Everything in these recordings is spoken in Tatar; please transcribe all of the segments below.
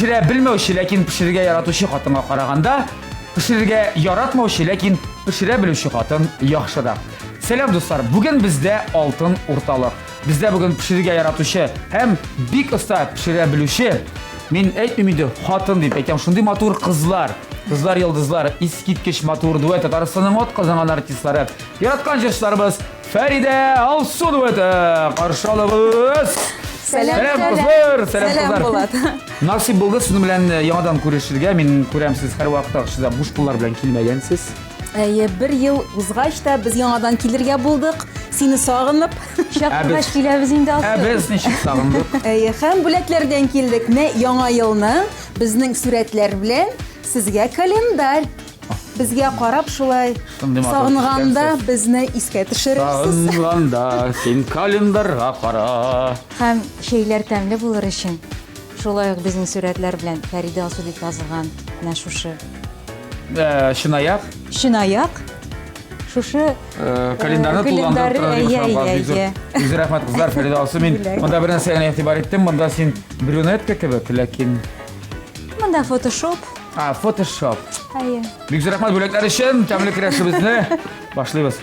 Pişire bilmeуші, ләкин pişirге яратушы хатынга караганда, pişirге яратмауші, ләкин pişire білуші хатын яхшыда. Сәлам достар, бүген бездә алтын урталык. Бездә бүген pişirге яратушы һәм бик оста pişire білуші. Мен әйтмим инде хатын дип әйтәм, шундый матур кызлар. Кызлар йолдызлар, искиткеч матур дуэт Татарстанның атказанган артистлары. Яраткан җырчыларыбыз Фәридә Алсу дуэты. Каршы алыгыз. Сәлам кызлар, сәлам кызлар. Насип булды сезнең белән яңадан күрешергә. Мин күрәм сез һәр вакытта шунда буш куллар белән килмәгәнсез. Бер ел узгач та без яңадан килергә булдык. Сине сагынып, шакыргач киләбез инде алты. Без ничек сагындык. Һәм бүләкләрдән килдек. Яңа елны безнең сүрәтләр белән сезгә календарь. Безгә карап шулай сагынганда безне искә төшерерсез. Сагынганда син календарьга кара. Һәм шейләр тәмле булыр өчен. Шулай ук безнең сүрәтләр белән Фәридә Алсу дип язылган менә шушы. Шынаяк. Шынаяк. Шушы календарны тулганда Бик рәхмәт кызлар, Фәридә Алсу. Мин монда бер нәрсәгә игътибар иттем. Монда син брюнетка кебек, ләкин монда фотошоп. Фотошоп. Әйе. Бик рәхмәт бүләкләр өчен. Тәмле көрәшебезне башлыйбыз.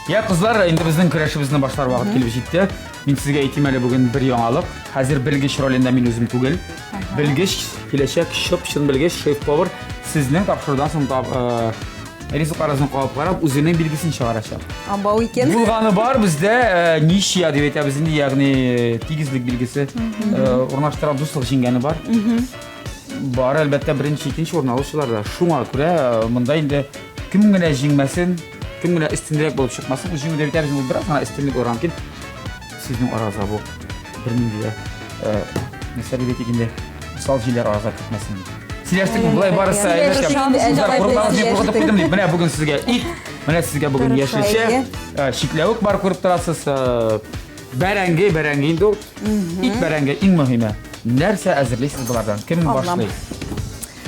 Я кызлар, инде безнең көрәшебезне башлар вакыт килеп җитте. Мин сезгә әйтим әле бүген бер яңалык. Хәзер белгеч ролендә мин үзем түгел. Белгеч киләчәк шып-шын белгеч шеф-повар сезнең тапшырудан соң ризыкларыгызны кабып карап үзенең билгесен чыгарачак. Амбау икән. Булганы бар бездә ничия дип әйтәбез инде, ягъни тигезлек билгесе. Урнаштырып дуслык җиңгәне бар. Бар әлбәттә беренче, икенче урын алучылар да. Шуңа күрә монда инде кем генә җиңмәсен, кем генә өстенрәк булып чыкмасын, үз җиңү дип әйтәбез, ул бераз гына өстенлек уран кин. Сезнең арагызга бу бернинди мәсьәлә дип әйткәндә сал җилләр арасында китмәсен. Сөйләштек булай барысы менә бүген сезгә ит, менә сезгә бүген яшелчә, чикләвек бар күреп торасыз. Бәрәңге инде ул. Ит бәрәңге иң мөһиме. Нәрсә әзерлисез булардан? Кем башлый?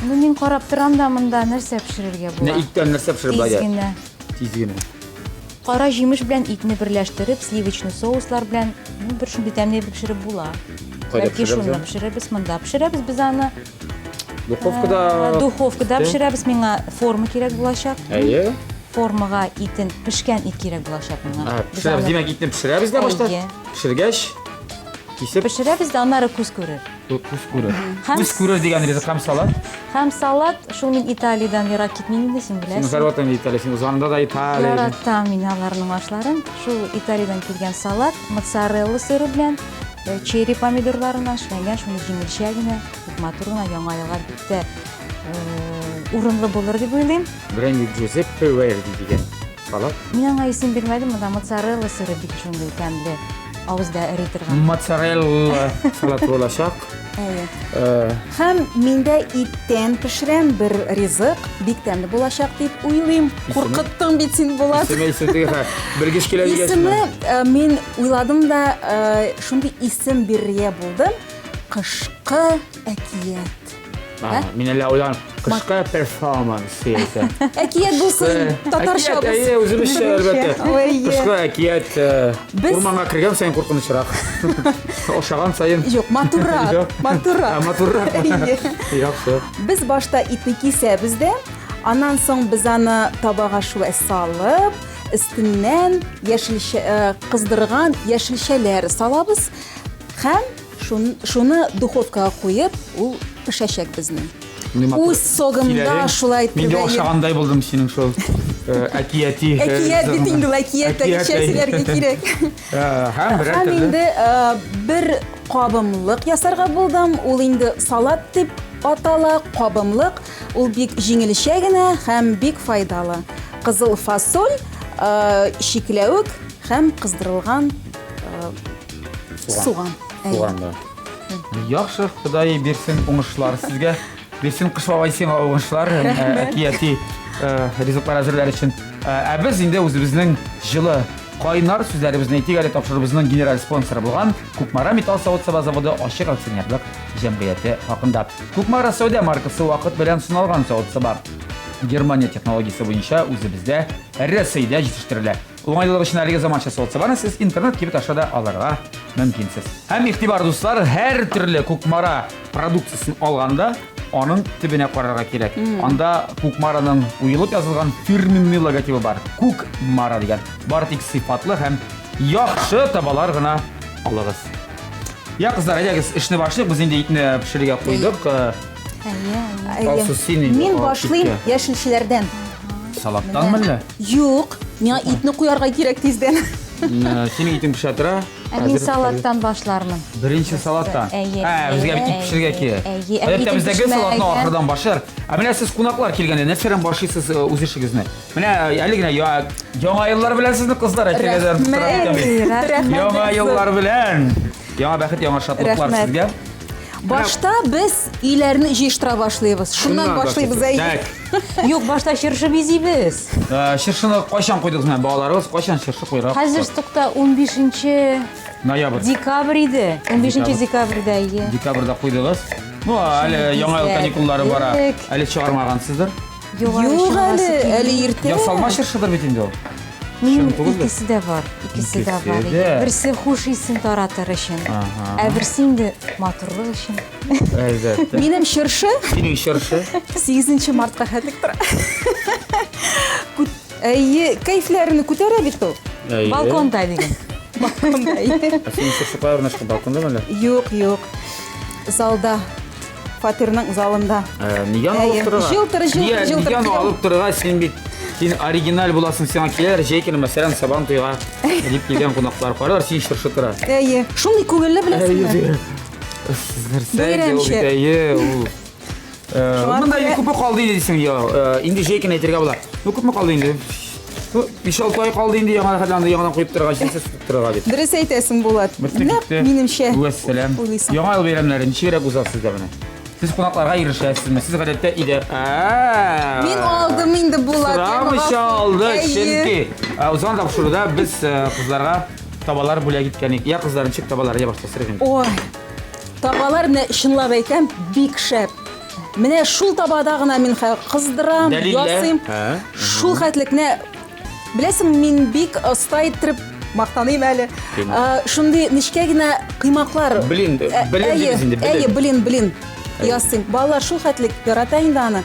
Мин карап торам да монда нәрсә пешерергә була. Иттән нәрсә пешерергә? Тизгенә. Кара җимеш белән итне берләштереп, сливочный соуслар белән бер шундый тәмле пешереп була. Бәлки шуны пешерәбез монда. Пешерәбез без аны духовкада пешерәбез. Миңа форма кирәк булачак. Әйе. Формага итен, пешкән ит кирәк булачак миңа. Пешерәбез, димәк итне пешерәбез дә башта. Пешергәч кисеп пешерәбез дә аннары күз күрер. Күз күрер дигән ризык һәм салат. Һәм салат, шул мин Италиядән ярак китмим инде, син беләсең. Зарватан Италия, син узганда да Италия. Яратам мин аларның ашларын. Шул Италиядән килгән салат, моцарелла сыры белән, черри помидорларыннан эшләнгән, шуны җиңелчә генә, матур гына яңа елга бик тә урынлы булыр дип уйлыйм. Бренди Джузеппе Верди дигән салат. Мин аңа исем бирмәдем, монда моцарелла сыры бик шундый тәмле. Авызда эри торган. Моцарелла салат булачак. Һәм миндә иттән пешерәм бер ризык, бик тәмле булачак дип уйлыйм. Куркыттың бит син Булат. Белгеч килә дигән. Исеме мин уйладым да шундый исем бирергә булдым. Кышкы әкият. Мин әле уйлан, кышкы перформанс диәсә. Әкият булсын, татарча булсын. Әйе, үзебезчә әлбәттә. Кышкы әкият. Урманга кергән саен куркынычрак. Ошаган саен. Юк, матуррак. Матуррак. Яхшы. Без башта итне кисәбез дә, аннан соң без аны табага шулай салып, өстеннән кыздырган яшелчәләр салабыз һәм шуны духовкага куеп, ул пешәчәк безнең. Үз согымда шулай Мин дә ошагандай булдым синең шул әкияти. Әкият бит инде, әкияттә чәсиләргә кирәк. Һәм инде бер кабымлык ясарга булдым. Ул инде салат дип атала, кабымлык. Ул бик җиңелчә генә һәм бик файдалы. Кызыл фасоль, чикләвек һәм кыздырылган суган. Яхшы, Ходай бирсен уңышлар сезгә. Бирсен кыш бабай сиңа уңышлар, әкияти ризыклар әзерләр өчен. Без инде үзебезнең җылы кайнар сүзләребезне әйтик әле, тапшырыбызның генераль спонсоры булган Күкмара металл савыт-саба заводы ачык акционерлык җәмгыяте хакында. Күкмара Сәүдә маркасы вакыт белән сыналган савыт-саба Германия технологиясе буенча үзебездә Рәсәйдә җитештерелә. Оңайлылык өчен әлеге заманча соцсы бар, сез интернет кибет ашада алырга мөмкинсез. Һәм игътибар дуслар, һәр төрле кукмара продукциясын алганда аның төбенә карарга кирәк. Анда кукмараның уелып язылган фирменный логотипы бар. Кукмара дигән. Бары тик сыйфатлы һәм яхшы табалар гына алыгыз. Я кызлар, әйдәгез, эшне башлыйк. Без инде итне пешерергә куйдык. Мин башлыйм яшелчеләрдән. Салаттан мәллә? Юк, миңа итне куярга кирәк тиздән. Синең итең пешә тора? Мин салаттан башлармын. Беренче салаттан. Безгә ит пешерергә кирәк. Әйе, Бездәге салатны ахырдан башлар. Менә сез кунаклар килгәндә нәрсәдән башлыйсыз үз эшегезне? Менә әле генә яңа еллар белән сезне кызлар әйтергә Яңа еллар белән. Яңа бәхет, яңа шатлыклар сезгә. Башта без өйләрне җыештыра башлыйбыз. Шуннан башлыйбыз әйе. Юк, башта чыршы бизибез. Чыршыны кайчан куйдыгыз менә балаларыбыз? Кайчан чыршы куйрак? Хәзер стукта 15 ноябрь. декабрь иде. 15 декабрьдә әйе. Декабрьдә куйдыгыз. Әле яңа ел каникуллары бара. Әле чыгармагансыздыр. Юк, әле иртә. Ясалма чыршыдыр бит инде ул. Минем икесе дә бар. Икесе дә бар. Берсе хуш исен таратыр өчен. Ә берсе инде матурлык өчен. Әлбәттә. Минем чыршы Синең чыршы 8 мартка хәтлек тора. Әйе, кайфларны күтәрә бит ул. Балконда диген. Балконда. Синең чыршы кайрынышкы балконда мәллә? Юк. Залда. Фатирның залында. Нигә алып торырга? Җылтыр. Нигә алып торырга? Син бит оригиналь буласың, сиңа килер, җәйкене мәсәлән сабан туйга дип килгән кунаклар карар, син чыршы тора. Әйе, шундый күңелле беләсеңме? Әйе, ул. Монда күпме калды инде дисең, инде җәйкене әйтергә була. Күпме калды инде? 5-6 ай калды инде яңадан куеп торырга, җинсез тутып торырга бит. Дөрес әйтәсең Булат. Минемчә. Вәссәлам. Яңа ел бәйрәмнәре ничегрәк узасыз да менә? Сез кунакларга ирешәсезме? Сез гадәттә иде. Мин алдым инде Булат. Сорамыйча алды, чөнки узган тапшыруда без кызларга табалар бүләк иткәнек. Я кызлар ничек табалар я башласыр. Ой. Табалар менә чынлап әйтәм, бик шәп. Менә шул табада гына мин кыздырам, ясыйм. Шул хәтлекне беләсең, мин бик оста иттереп мактаныйм әле. Шундый нечкә генә кыймаклар. Блин, әйе, блин. Ясыйм. Балалар шул хәтлек ярата инде аны.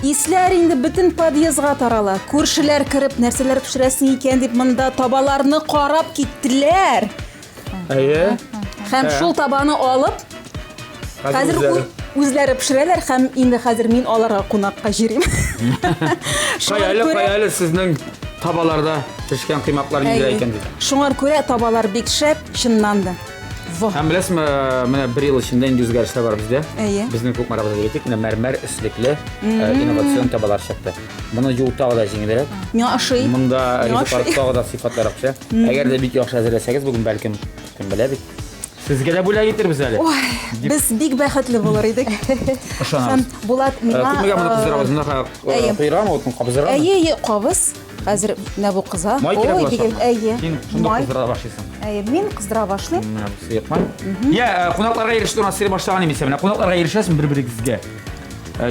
Исләр инде бөтен подъездга тарала. Күршеләр кереп, нәрсәләр пешерәсең икән дип монда табаларны карап киттеләр. Әйе. Һәм шул табаны алып, хәзер үзләре пешерәләр һәм инде хәзер мин аларга кунакка җирим. Каялы сезнең табаларда пешкән кыймаклар нидә икән дип. Шуңар күрә табалар бик шәп, чыннан да. Һәм беләсезме, менә 1 ел эчендә инде үзгәрешләр бар бездә. Әйе. Безнең кукмарабызда әйтик, менә мәрмәр өслекле инновацион табалар чыкты. Моны юутага да җиңелрәк. Миңа ошый. Монда ризыклар да сыйфатлырак чә. Әгәр дә бик яхшы әзерләсәгез, бүген бәлкем кем белә бит. Сезгә дә бүләк итербез әле. Ой, без бик бәхетле булыр идек. Ышанам. Булат миңа. Күпмегә моны кыздырабыз, монда куйрамы, утын кабызырга? Әйе, кабыз. Хәзер менә бу кыза. Ой, дигән, әйе. Син шунда кыздыра башлыйсың. Әйе, мин кыздыра башлыйм. Менә бу сыйкмай. Я кунакларга иреште, уна сыйры башлаган эмес. Менә кунакларга ирешәсең бер-берегезгә.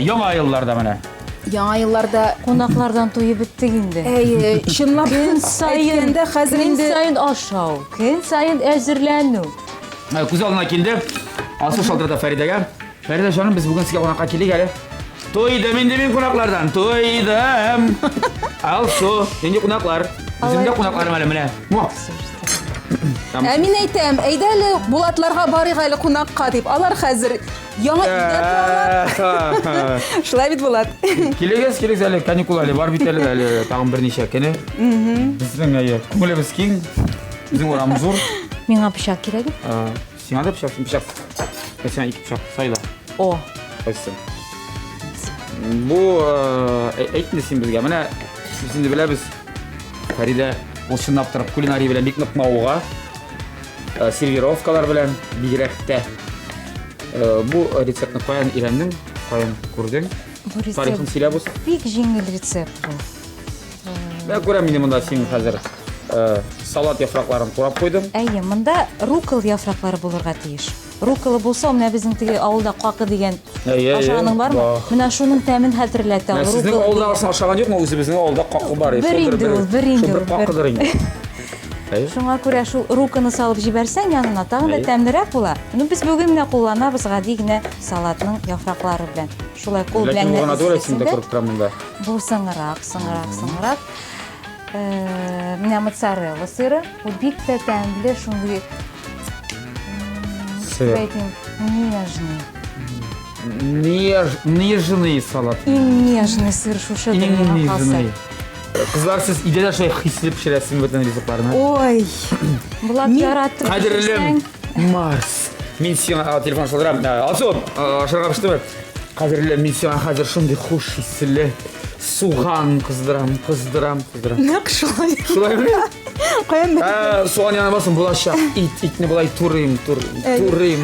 Яңа елларда менә. Яңа елларда Кунаклардан туеп биттек инде. әйе, чынлап Көн сайын хәзер инде ашау, көн сайын әзерләнү. Күз алдына килде. Асыл шалтырда Фәридәгә. Фәридә җаным, без бүген сезгә кунакка килик әле. Тойдым инде мин кунаклардан. Тойдым. Алсу, инде кунаклар. Бездә кунакларым әле менә. Мин әйтәм, әйдә әле Булатларга барыйк әле кунакка дип. Алар хәзер яңа өйдә торалар. Шулай бит Булат. Килегез әле, каникул әле бар бит әле тагын берничә көне. Безнең әйе, күңелебез киң. Безнең урамыз зур. Миңа пычак кирәк. Сиңа да пычак. Сиңа 2 пычак сайла. О. Кайсы? Бу әйтте син безгә. Менә без инде беләбез. Фәридә ул чынлап торып кулинария белән бик нык мавыга. Сервировкалар белән бигрәк тә. Бу рецептны каян өйрәндең? Каян күрдең? Тарихын сөйләп бус. Бик җиңел рецепт бу. Мен күрәм инде монда син хәзер салат яфракларын турап куйдым. Әйе, монда рукол яфраклары булырга тиеш. Рукола булса, менә безнең теге авылда какы дигән ашаганың бармы? Менә шуның тәмен хәтерләтә. Сезнең авылда ашаган юкмы? Үзебезнең авылда какы бар. Бер инде ул. Какыдыр инде. Шуңа күрә шул руканы салып җибәрсәң янына тагын да тәмлерәк була. Без бүген менә кулланабыз гади генә салатның яфраклары белән. Шулай кул белән Ләкин гына турысында күреп торам монда. Бу сыңырак. Менә моцарелла сыры, бу бик тә тәмле, шундый Нежный салат. нежный сыр шушы дөньяга калса. Кызлар, сез идеда шулай хисле пешерәсезме бүтән ризыкларны? Ой, Булат яратып Кадерлем Марс. Мин сиңа телефон шылдырам. Алсу, ашырга пыштымы? Кадерлем, мин сиңа хәзер шундый хуш хисле суган кыздырам. нәкъ шулай. Шулаймы? Каян Суган яна басын булачак. Итне булай турыйм.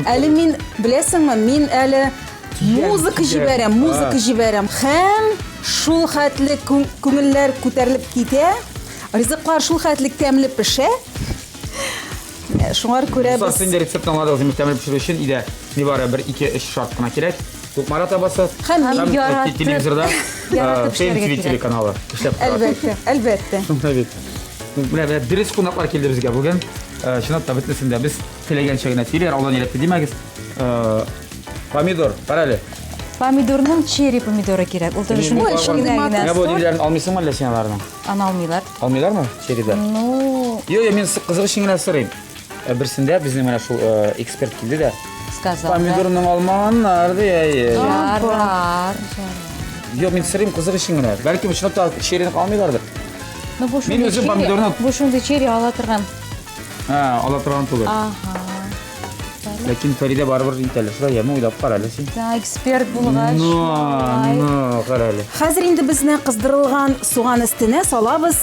Әле мин, беләсеңме, мин әле музыка җибәрәм. Һәм шул хәтле күңелләр күтәрелеп китә. Ризыклар шул хәтле тәмле пешә. Шуңар күрә без Син рецептны аңладыгыз, тәмле пешерү өчен иде нибары 1-2-3 шарт кына кирәк. Тукмара табасы. һәм мин Телевизорда яратып Пенти пешерергә кирәк. телеканалы эшләп тора. Әлбәттә. Менә дөрес кунаклар килде безгә бүген. Чынлап та бөтенсендә без теләгәнчә генә сөйләр, алдан еләтте димәгез. Помидор, карале. Помидорның черри помидоры кирәк. Ул да шундый Менә бу диләрне алмыйсыңмы әллә син аларны? Ана алмыйлар. Алмыйлармы черрида? Ну, Йо, мин кызыгыш генә сорыйм. Берсендә безнең менә шул эксперт килде дә. сказал. Помидорның алмаганнар ди. Жарар. Йо, мин сорыйм кызыгыш генә. Бәлки чынлап та черрини алмыйлардыр. Ну, бу Мин үзем помидорны бу шундый черри ала торган. ала торган түгел. Ага. Ләкин Фәридә барыбер итәле. Шулай яме уйлап карале син. Эксперт булгач. Карале. Хәзер инде безне кыздырылган суган өстенә салабыз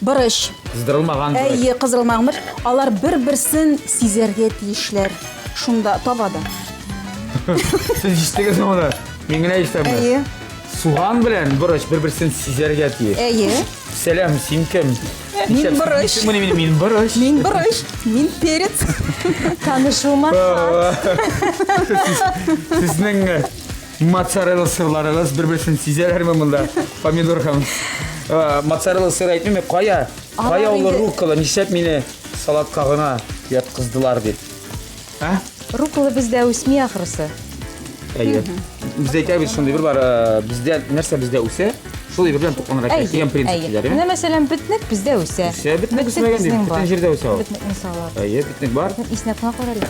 борыч. Кыздырылмаган. Әйе, кыздырылмаган. Алар бер-берсен сизәргә тиешләр. Шунда табада. Сез ишетегез моны? Мин генә ишетәм. Әйе. Суган белән борыч бер-берсен сизәргә тиеш. Әйе. Сәлам, син кем? Мин борыч. Мин борыч. Мин борыч. Мин перец. Танышума. Сезнең моцарелла сырларыгыз бер-берсен сизәләрме монда? Помидор һәм моцарелла сыры әйтмәме, кая? Кая ул руккола? Нишләп мине салатка гына яткыздылар дип. Рукола бездә үсми ахрысы. Әйе. Бездә әйтәбез шундый бер бар, бездә нәрсә бездә үсә, шул белән тукланырга дигән принцип килә. Менә мәсәлән битнек бездә үсә. Битнек үсмәгән дип, бөтен җирдә үсә ул. Битнекне салат. Әйе, битнек бар. Иснәп кына карале.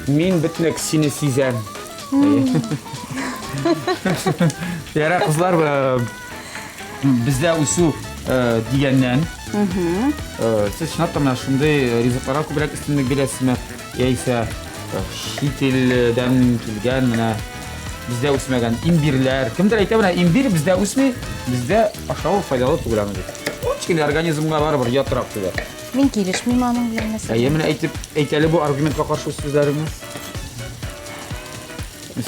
Мин битнек сине сизәм. Яра кызлар, бездә үсү дигәннән, сез чынлап та менә шундый ризыкларга күбрәк өстенлек бирәсезме? Яисә чит илдән килгән менә бездә үсмәгән имбирләр. Кемдер әйтә менә имбир бездә үсми, бездә ашау файдалы түгел аны дип. Кичкенә организмга барыбер ятрак түгел. Мин килешмим аның белән мәсәлән. Әйе, менә әйтәле бу аргументка каршы сүзләреңне.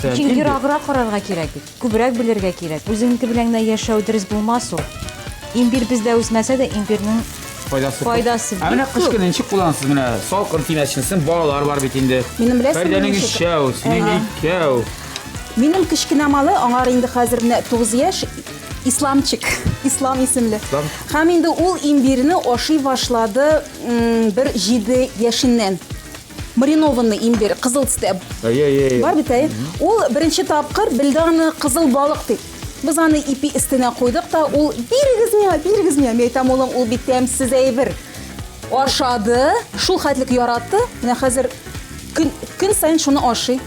Чөнки ераграк карарга кирәк бит. Күбрәк белергә кирәк. Үзеңнеке белән дә яшәү дөрес булмас ул. Имбир бездә үсмәсә дә имбирның файдасы. Менә кыш көне ничек кулланасыз? Менә салкын тимәсенсен, балалар бар бит инде. Минем беләсеңме? Фәридәнең ишәү, синең икәү. Минем кечкенә малы, аңар инде хәзер менә 9 яшь, исламчик, ислам исемле. Һәм инде ул имбирне ашый башлады бер 7 яшеннән. Маринованный имбир, кызыл төстә. Әйе. Бар бит әйе. Ул беренче тапкыр белде аны кызыл балык дип. Без аны ипи өстенә куйдык та, ул бирегез миңа. Мен әйтәм, улым, ул бит тәмсез әйбер. Ашады, шул хәтлек яратты. Менә хәзер көн сайын шуны ашый.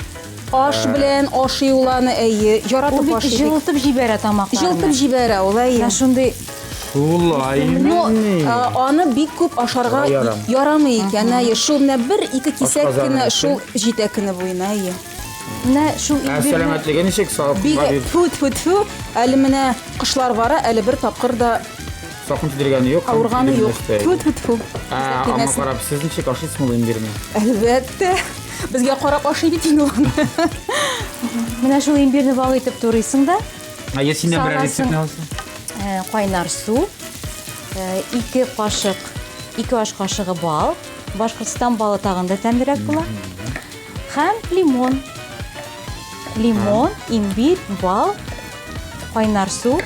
Аш белән ашый ул аны, әйе, яратып ашый. Җылытып җибәрә тамакларны. Җылытып җибәрә ул, әйе. Шундый Шулаймы? Аны бик күп ашарга ярамый икән, әйе. Шул менә 1-2 кисәк кенә шул җитә көне буена, әйе. Менә шул имбирне Сәламәтлеге ничек саклап Фу-фу-фу. Әле менә кышлар бара, әле бер тапкыр да сакын тидергәне юк. авырганы юк. Фу-фу-фу. Аңа карап, сез ничек ашыйсыз ул имбирне? Әлбәттә. Безгә карап ашый бит инде ул. менә шул имбирне вак итеп турыйсың да, Әйе, синнән бер рецептны алсың. кайнар су, 2 кашык, 2 аш кашыгы бал, Башкортстан балы тагын да тәмлерәк була. Һәм лимон. Лимон, имбир, бал, кайнар су.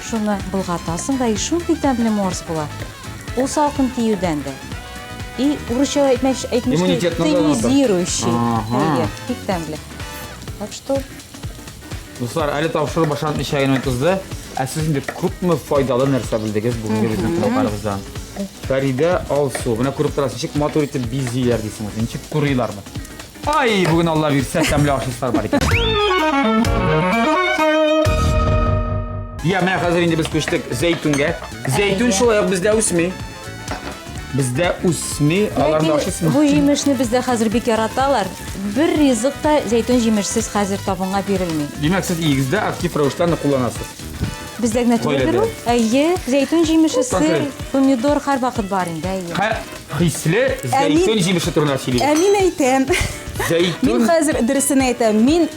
Шуны болгатасың да шундый тәмле морс була. ул салкын тиюдән дә. И урысча әйтмәкче, Иммунитетны тонизирующий. Ага. Бик тәмле. Так что Дуслар, әле тапшырып башланып ничәген кызды. Ә сез инде күпме файдалы нәрсә белдегез бүгенге безнең кунакларыбыздан. Фәридә Алсу, менә күреп торасыз, ничек матур итеп бизиләр дисеңез, ничек курыйлармы? Ай, бүген Алла бирсә тәмле ашыслар бар икән. Я, менә хәзер инде без күчтек зәйтүнгә. Зәйтүн шулай ук бездә үсми. Бездә үсми, аларда ашысмы? бу җимешне бездә хәзер бик яраталар. Бер ризык та зәйтүн җимешсез хәзер табынга бирелми. Димәк, сез игездә актив рәвештә кулланасыз. Бездә генә Гаиләдә. түгел. Әйе, зәйтүн җимеше, сыр, Конкрет. помидор һәрвакыт бар инде. Әйе. Хисле зәйтүн җимеше турында сөйлибез. Мин әйтәм. Зәйтүн Мин хәзер дөресен әйтәм. Мин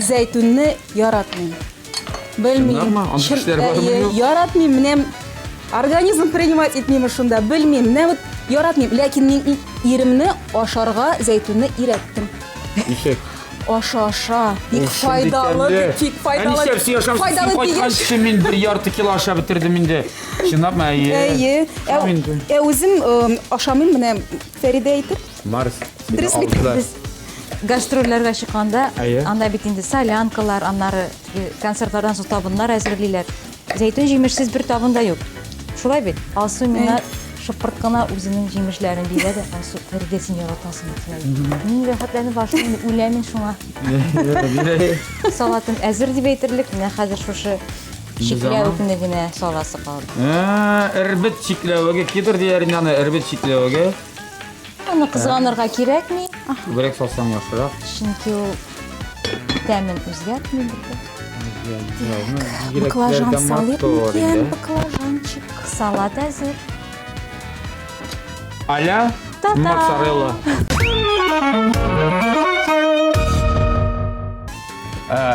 зәйтүнне яратмыйм. Белмим. Чынлапмы? Андый кешеләр бармы, юк? Яратмыйм. Менә организм принимать итмим шунда. Белмим. Менә вот яратмыйм. Ләкин мин иремне ашарга зәйтүнне өйрәттем. Ничек? Аша. Бик файдалы, бик файдалы. Файдалы дигән. Мин 1 ярты кило аша битердем инде. Чынлапмы? Әйе. Үзем ашамыйм, менә Фәридә әйтеп. Марс. Дөрес бит. Без гастрольләргә чыкканда, Әйе. анда бит инде солянкалар, аннары концертлардан соң табыннар әзерлиләр. Зәйтүн җимешсез бер табын да юк. Шулай бит. Алсу миңа шыпырт кына үзенең җимешләрен бирә дә, Алсу Фәридә син яратасың дип. Мин рәхәтләнеп башлыйм, үләмен шуңа. Салатын әзер дип әйтерлек, менә хәзер шушы чикләвекне генә саласы калды. Ирбит чикләвегә кидер дияр инде аны ирбит чикләвегә. Аны кызганырга кирәкми, Күбрәк салсаң яхшырак. чөнки ул тәмен үзгәртми бит. Баклажан салып микән, баклажанчик. Салат әзер. Аля Та-та! моцарелла.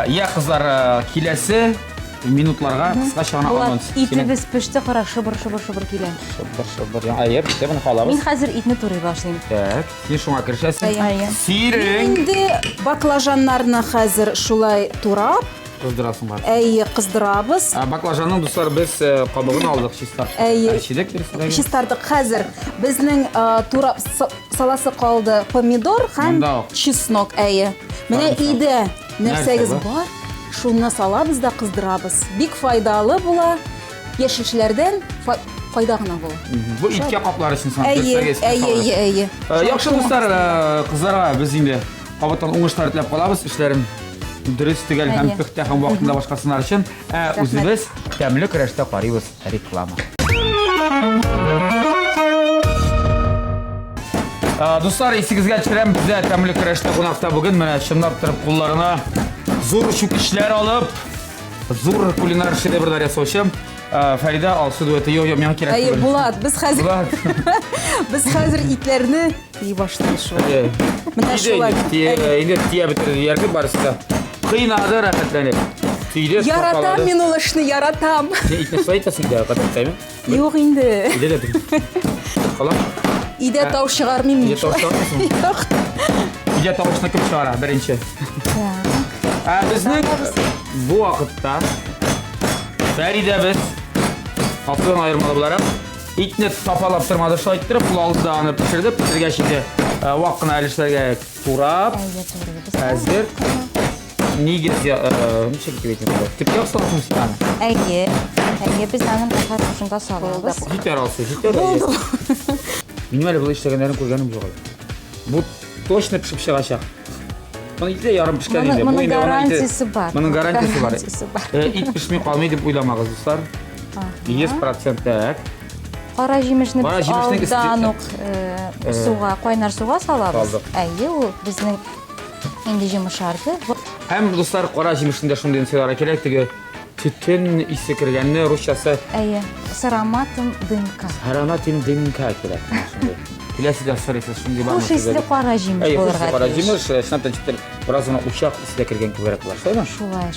Я кызлар киләсе минутларга кыскача гына Булат, анонс. итебез пеште, кара шыбыр килә. Бер әйе, бите моны халабыз. Мин хәзер итне турый башлыйм. Так, син шуңа керешәсең. Әйе. Сирең Инде баклажаннарны хәзер шулай турап, кыздырасың бар. әйе, кыздырабыз. Баклажанның дуслар без кабыгын алдык чиста. Әйе. Чидек дөресрәге. Чистардык хәзер. Безнең турап саласы калды помидор һәм Монда ук. чеснок, әйе. Менә Сарымсак. иде нәрсәгез Нәрсә бар, шуны салабыз да кыздырабыз. Бик файдалы була. Яшелчәләрдән файда гына була. Бу иткә каплар өчен сан. Әйе, әйе. Яхшы дуслар, кызларга без инде кабаттан уңышлар теләп калабыз. Эшләрен дөрес төгәл һәм Әйе. пөхтә һәм вакытында башкасыннар өчен. Үзебез тәмле көрәштә карыйбыз. Реклама. Дуслар, исегезгә төшерәм, бездә тәмле көрәштә кунакта бүген менә чынлап торып кулларына зур чүкечләр алып, зур кулинар шедеврлар ясаучы Фәридә Алсу дуэты. Юк, миңа кирәк Әйе, түгел. Булат, без хәзер Булат. без хәзер итләрне тый башлыйбыз шулай. Менә шулай. Инде тия бетерде яркы барысы да. Кыйнады рәхәтләнеп. Тиде Яратам мин ул эшне, яратам. Итне сайтасың да, катаймы? Юк инде. Иде дә. Кала. Идә тау чыгармыйм мин. Иде тау чыгармыйсың? Юк. Иде тавышны кем чыгара, беренче. Безнең бу вакытта Фәридә без Аптан айырмалы буларак итне тапалап тормады шулай иттереп, ул алды аны пешерде, пешергәч инде вак кына әлешләргә турап, Әйе, турый. хәзер нигез ничек дип әйтим бу? Типкә саласың син аны. Әйе. Әйе, без аның кафе шунда салабыз. Җитәр Алсу, җитәр. Минем әле бу эшләгәннәрен күргәнем юк әле. Бу точно пешеп чыгачак. Моны итле ярым пешкән инде. Моның гарантиясе бар. Моның гарантиясе бар. Гарантиясе бар. Ит пешми калмый дип уйламагыз, дуслар. 100% так. Кара җимешне Кара җимешне алдан ук суга, кайнар суга салабыз. Салдык. Әйе, ул безнең инде җимешарды. Һәм дуслар, кара җимешендә шундый нәрсәләр кирәк, теге төтен исе кергәнне русчасы Әйе, с ароматом дымка. ароматин дымка кирәк. Киләсе дә сорыйсыз шундый бар. Хуш исле кара җимеш Әйе, булырга кара тиеш. җимеш, шунда читтер бераз гына учак исе кергән кебек була, шулаймы? Шулай.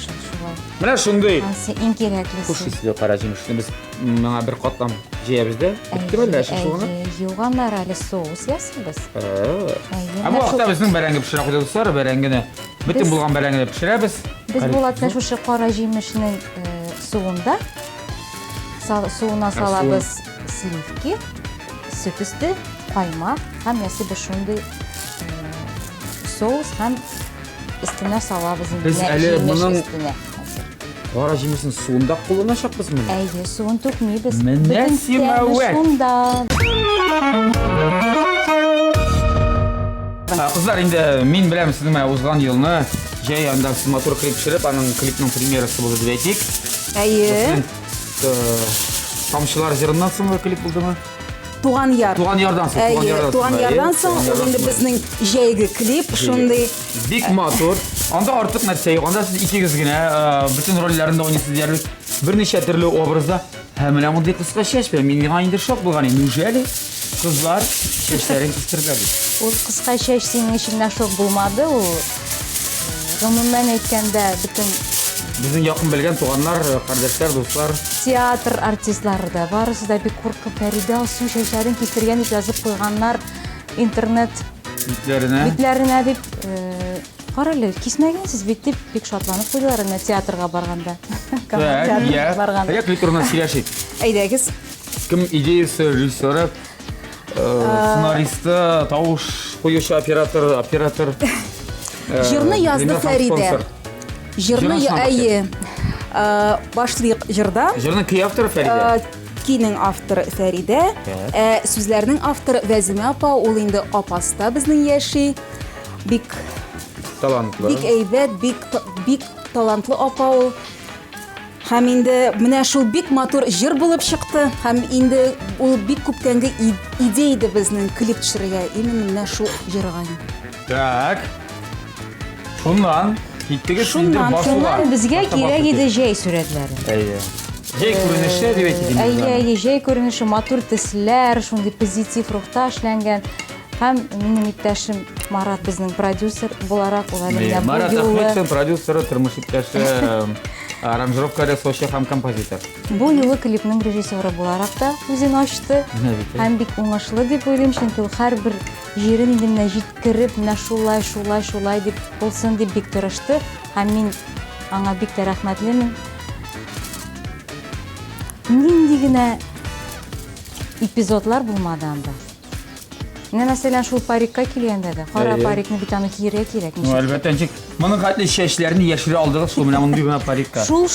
Менә шундый. Ансы иң Хуш кирәклесе. исле кара җимешне без моңа бер катлам җыябыз да. Биттеме дә шуны? Юганнар әле соус ясыйбыз. Ә бу вакытта безнең бәрәңге пешерә куйдык дуслар, бәрәңгене бөтен булган бәрәңгене пешерәбез. Без Булатны шушы кара җимешнең суында суына салабыз сливки. süt üstü, kaymak, hem yası bir şunday соус hem üstüne salabız. Biz әле bunun Qara jemesini suunda kullanacakmız mı? Әйе, суын төкмейбез. Менә симәвәт. Шунда. Kızlar indi min biləm sizin mənə uzğan yılını jay anda motor klip pişirib, anın klipnin premyerası buldu deyə etdik. Әйе. Тамшылар жырынан соң клип булды ма? Туган яр. Туган ярдан соң, Әйе, туган ярдан соң ул инде безнең җәйге клип, шундый Бик мотор. Анда артык нәрсә юк. Анда сез икегез генә bütün рольләрендә уйныйсыз диярлек. Берничә төрле образда. Һәм менә мондый кыска чәч белән мин миңа инде шок булган. Неужели кызлар чәчләрен кыстырдылар? Ул кыска чәч синең өчен шок булмады. Ул гомумән әйткәндә bütün Безнең якын белгән туганнар, кардәшләр, дуслар. Театр артистлары да барысы да бик куркып Фәридә су чәчләрен кистергән дип язып куйганнар интернет битләренә дип карале кисмәгәнсез бит дип бик шатланып куйдылар менә театрга барганда. Я клиторна сөйләшик. әйдәгез. Кем идеясы, режиссеры, сценаристы, тавыш куючы оператор. Җырны язды Фәридә. Җырны әйе. Башлык җырда. Җырны ки автор Фәридә. Кинең авторы Фәридә. Сүзләрнең авторы Вәзимә апа, ул инде апаста безнең яши. Бик Талантлы. Бик әйбәт, бик талантлы апа ул. Һәм инде менә шул бик матур җыр булып чыкты. Һәм инде ул бик күптәнге идея иде безнең клип төшерергә. Именно менә шул җырга. Так. Шуннан киттегез инде басуга. Шуннан безгә кирәк иде җәй сүрәтләре. Әйе. Җәй күренеше дип әйтик. Әйе, җәй күренеше, матур төсләр, шундый позитив рухта эшләнгән. Һәм минем иптәшем Марат безнең продюсер буларак ул әлегә бу Марат юлы Ахметов, продюсер, тормыш иптәше, аранжировка режиссер һәм композитор. Бу юлы клипның режиссеры буларак та үзен ачты. Һәм бик уңышлы дип уйлыйм, чөнки ул һәрбер җирен инде менә җиткереп, менә шулай дип булсын дип бик тырышты. Һәм мин аңа бик тә рәхмәтлемен. Нинди генә эпизодлар булмады анда. Менә мәсәлән шул парикка килгәндә дә, кара парикны бит аны киерә кирәк. Ну, әлбәттә, ничек моның хәтле чәчләрне яшерә алдыгыз, шул менә мондый гына парикка. Шул.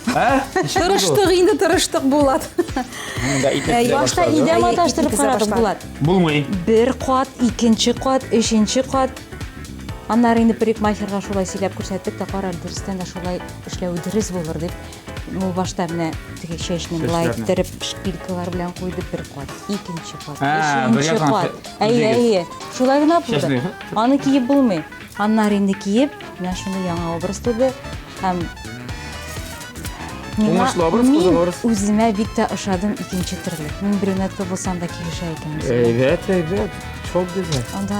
Тырыштык инде, тырыштык Булат. Башта идея маташтырып карадык Булат. Булмый. Бер кат, икенче кат, өченче кат. Аннары инде парикмахерга шулай сөйләп күрсәттек тә, кара, дөрестән дә шулай эшләү дөрес булыр дип. Ул башта менә теге чәчне булай иттереп, шпилькалар белән куйды, бер кат, икенче кат, өченче кат. Әйе. Шулай гына булды. Аны киеп булмый. Аннары инде киеп, менә шундый яңа образ туды. Һәм мин үземә бик тә ошадым икенче төрле. Мин брюнетка булсам да килешә икән. Әйбәт. Çok güzel. Анда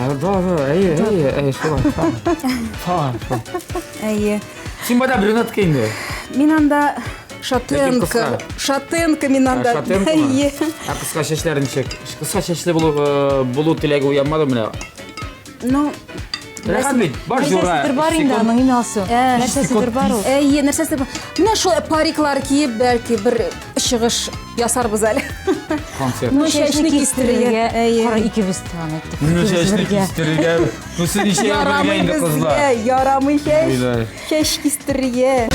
Да, iyi, şolay. Tamam. Әйе. Син бада брюнетка инде. Мин анда шатенка мин анда. Әйе. Кыска чәчләре ничек? Кыска чәчле булу теләге уянмады менә. Ну, Рәхмәт, бар җура. Нәрсәсидер бар инде аның имасы. Нәрсәсидер бар ул. Әйе, нәрсәсе бар. Менә шул париклар киеп, бәлки бер чыгыш ясарбыз әле. Концерт. Ну, чәчне кистерергә. Кара, икебез тагын әйттек. Ну, чәчне кистерергә. Ну, сез ничә бергә инде кызлар. Ярамый чәч. Чәч кистерергә.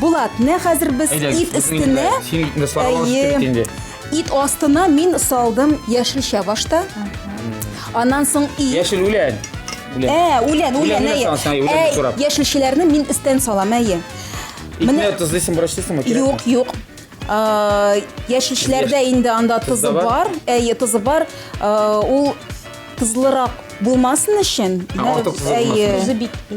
Булат, менә хәзер без ит өстенә. Син инде саралаш инде. Ит астына мин салдым яшел чабашта. Аннан соң Яшел үлән. Үлән. Яшелчеләрне мин өстән салам, әйе. Менә тузлыйсың, брашлыйсың кирәк. Юк. Яшелчеләрдә инде анда тузы бар. Әйе, тузы бар. Ул тузлырак булмасын өчен. Әйе.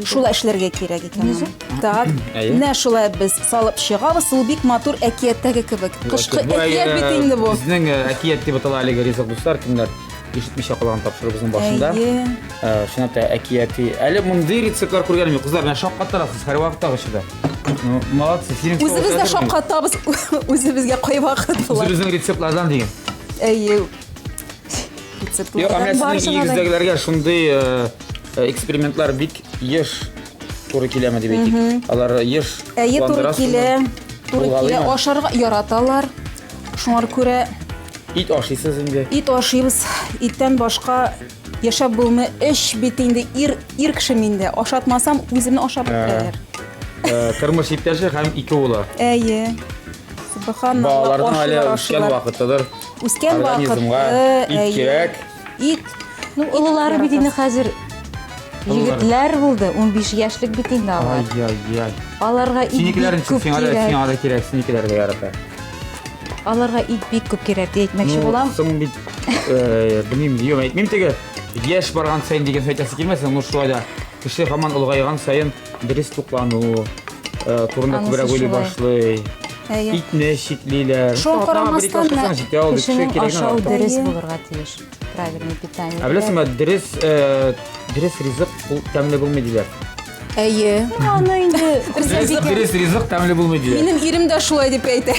Шулай эшләргә кирәк икән. Так. Менә шулай без салып чыгабыз. Ул бик матур әкияттәге кебек. Кышкы әкият бит инде бу. Безнең әкият дип атала әлеге ризык дуслар, кемнәр ишетмичә калган тапшырыбызның башында. Шунда әкияти. Әле мондый рецептлар күргәнем юк. Кызлар, менә шаккаттарасыз һәр вакытта гышыда. Ну, молодцы. Үзебез дә шаккаттабыз. Үзебезгә кай вакыт була. Үзебезнең рецептлардан диген. Әйе. Рецептлар. Игездәгеләргә шундый экспериментлар бик еш туры киләме дип әйтик. Алар еш туры килә. туры Булгалый килә, ма? ашарга яраталар. Шуңар күрә Ит ашыйсыз инде. ит ашыйбыз. Иттән башка яшәп булмый. Эш бит инде ир кешем инде. Ашатмасам үземне ашап бетерәләр. Тормыш иптәше һәм ике улы. Әйе. Субханалла. Балаларның әле ашыйлар, үскән ашыйлар. вакытыдыр. Үскән Организмга вакыт. ит кирәк. Ит. Ну, улылары бит инде хәзер Улылары. егетләр булды, 15 яшьлек бит инде алар. Ай. Аларга ит Синекеләр бик күп кирәк. сиңа да кирәк, синекеләргә ярата. Аларга ит бик күп кирәк дип әйтмәкче булам. Соң бит, белмим, дигән әйтмим теге. Яшь барган сайын дигән фәйтәсе килмәсен, ну шулай да кеше һаман олгайган сайын дөрес туклану, турында Анысы күбрәк уйлый шулай. башлый. Әйе. Итне шиклиләр. Шуңа карамастан да Кешенең ашау Әйе. дөрес булырга тиеш. Правильный питание. Беләсеңме, дөрес ризык ул тәмле булмый диләр. Әйе. Аны инде Дөрес ризык тәмле булмый диләр. Минем ирем дә шулай дип әйтә.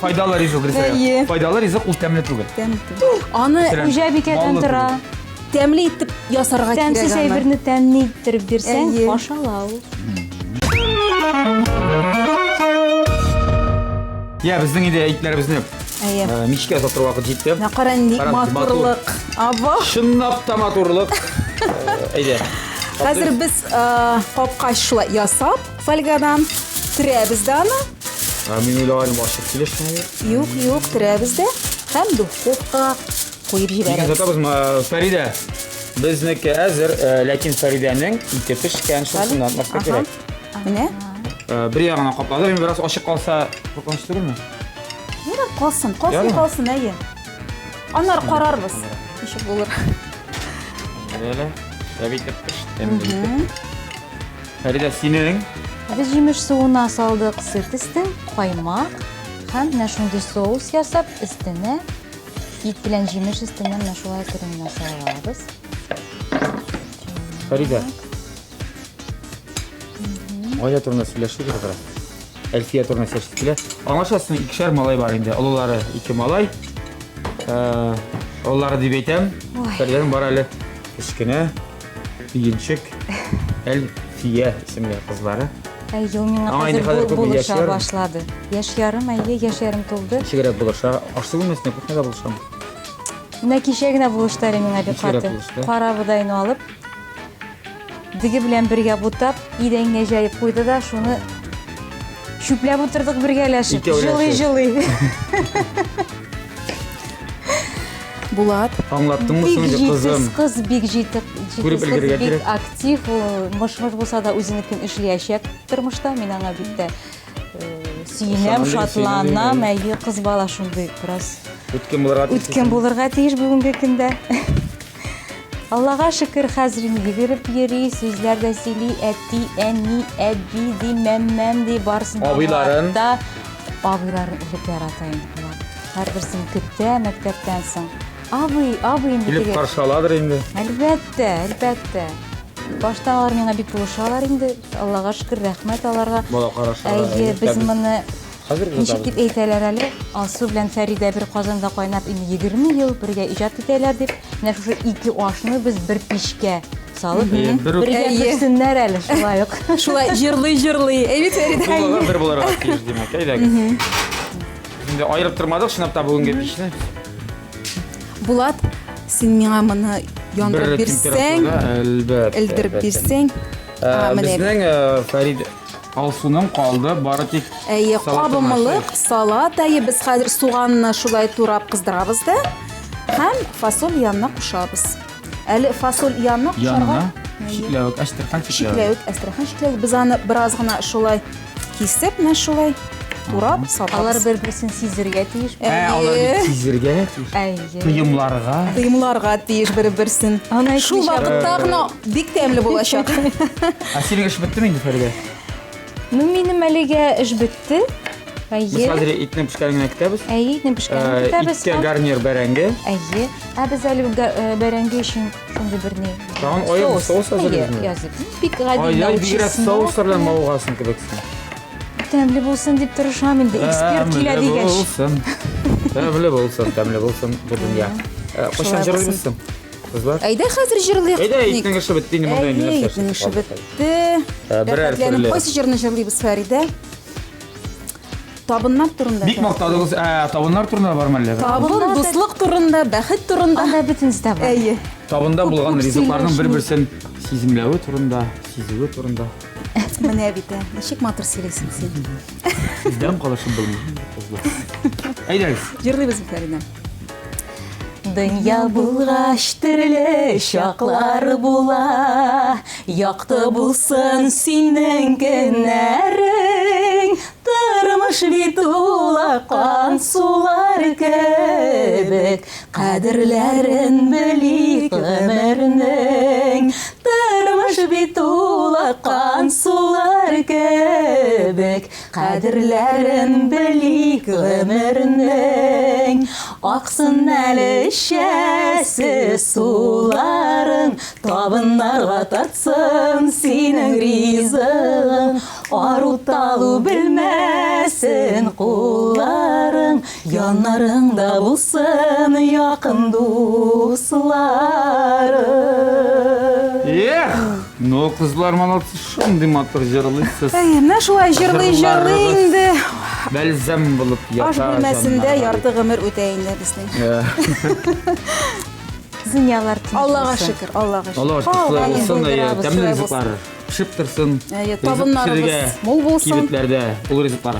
Файдалы ризык Әйе. дөрес. Файдалы ризык ул тәмле түгел. Аны Хуҗабикәдән Баллы тора. тәмле итеп ясарга Тәмсез кирәк. аны. әйберне тәмле иттереп бирсәң, Әйе. ашала ул. Я, безнең инде итләребезне Әйе. мичкә сатыр вакыт җитте. Накара ник Карам, матурлык. Аба. Чынлап та матурлык. Әйдә. Хәзер без капкач шулай ясап, фольгадан төрәбез дә аны. Мин уйлаганым ашык килешмәде. Юк, төрәбез дә. Һәм духовка куеп Дигән җибәрәбез. затабыз Фәридә. Безнеке әзер, ләкин Фәридәнең ите пешкән шусын атмаска кирәк. Менә. Бер ягына каплады, мин бераз ашык калса, куркыныч түгелме? Ярар, калсын, Ярар. әйе. Аннары карарбыз. Ничек булыр. Әле, әбитеп пеште. Фәридә, синең Без җимеш суына салдык сөт өстен, каймак һәм менә шундый соус ясап өстенә ит белән җимеш өстенә менә шулай төренә салабыз. Фәридә. Гаилә турында сөйләшик бераз. Әлфия турында сөйләшик килә. Аңлашасың, икешәр малай бар инде. Олылары 2 малай. Оллары дип әйтәм. Фәридәнең бар әле кечкенә тиенчек Әлфия исемле кызлары. Әйе, ул миңа Аңа инде хәзер хәзер күп булыша яшьләр. башлады. Яшь ярым, әйе, яшь ярым тулды. Шигәрәк булыша, ашсыз булмасын, кухняда булышам. Менә кичә генә булыштары миңа бик Кичәрәк каты. булышты. Кара бодайны алып, диге белән бергә бутап, идәнгә җәеп куйды да, шуны чүпләп утырдык бергәләшеп. Икәүләшеп. Җылый-җылый. Булат. Аңлаттыңмы Бик соң инде җитез кызым? кыз, бик җитез Күреп кыз, өлгерергә бик кирәк. актив, ул мыш-мыш булса да үзенекен эшләячәк тормышта. Мин аңа бик тә сөенәм, Ышанам, шатланам, сөенәм. әйе, кыз бала шундый бераз Үткен булырга үткен булырга тиеш бүгенге көндә. Аллага шөкер, хәзер инде йөгереп йөри, сүзләр дә сөйли, әти, әни, әби ди, мәммәм ди, барсын да Абыйларын. барда. Абыйларын үлеп ярата инде булар. Һәрберсен көтә мәктәптән соң. Абый инде килеп теге. каршы аладыр инде. Әлбәттә. Башта алар миңа бик булышалар инде. Аллага шөкер, рәхмәт аларга. Бала карашы. Әйе, без моны Хәзер ничек дип әйтәләр әле? Алсу белән Фәридә бер казанда кайнап инде 20 ел бергә иҗат итәләр дип. Менә шушы 2 ашны без бер пишкә салып бергә Әйе. пешсеннәр әле шулай ук. Шулай җырлый. Әйе, Фәридә. Булырга бер булырга тиеш димәк. Әйдәгез. Инде аерып тормадык шунап та бүгенге пичне. Булат, син миңа моны яндырып бирсәң, әлбәттә. элдереп бирсәң, менә Безнең Фәрид Алсуның калды, бары тик әйе, салат кабымлык, салат, әйе, без хәзер суганны шулай турап кыздырабыз да, һәм фасоль янына кушабыз. Әле фасоль янына кушарга янына шикләвек, Әстерхан шикләвек. шикләвек, Әстерхан шикләвек. Без аны бераз гына шулай кисеп, менә шулай турап Алар салабыз. бер-берсен сизергә тиеш. Алар бит тизергә, Әйе. тоемларга. Тыйымларга тиеш бер-берсен. Аны Шул вакытта гына бик тәмле булачак. Синең эш биттеме инде, Фәридә? Ну, минем әлегә эш бетте. Без Әйе. хәзер итне пешкәнгә көтәбез. Әйе, итне пешкән көтәбез. Иткә гарнир бәрәңге. Әйе. Без әле бәрәңге өчен шундый берни. Тагын аерым соус әзерләйбезме? Язып. Бик гади Ай, бигрәк научисың. соуслар белән мавыгасың кебексең. Тәмле булсын дип тырышам инде. Эксперт килә дигәч. Тәмле булсын бу дөнья. Кайчан җырлыйбыз соң? Кызлар. Әйдә хәзер җырлыйк. Әйдә, итнең эше бетте инде монда инде. Әйе, итнең эше бетте. Берәр Рәхәтләнеп, төрле. кайсы җырны җырлыйбыз, Фәридә? табыннар турында. Бик мактадыгыз, табыннар турында бармы әллә? Табын, дуслык турында, бәхет турында. Анда бөтенсе бар. Әйе. Табында булган Күп ризыкларның сөйләшми. бер-берсен сиземләве турында, сизүе турында. Менә бит, ничек матур сөйләйсең син. Сездән калышып булмый. Әйдәгез. Җырлыйбыз бит әле. Дөнья булгач төрле чаклар була, якты булсын синең көннәрең, тормыш бит ул аккан сулар кебек, кадерләрен белик гомернең, тормыш бит ул аккан сулар кебек, кадерләрен белик гомернең, аксын әле шәсе суларың, табыннарға татсын синең ризығың, аруталу білмәсін қоларың, янарыңда булсын якын дусларың. Ну, кызлар молодцы, шундый матур җырлыйсыз. Менә шулай җырлый инде. Бәлзәм булып ята. Аш бүлмәсендә ярты гомер үтә инде безнең. Зынялар тыныч Аллага булсын. шөкер, Аллага шөкер. Аллага шөкер булсын, булдырабыз, тәмле шулай ризыклар пешеп торсын. Табыннарыбыз мул булсын. Кибетләрдә ул ризыклар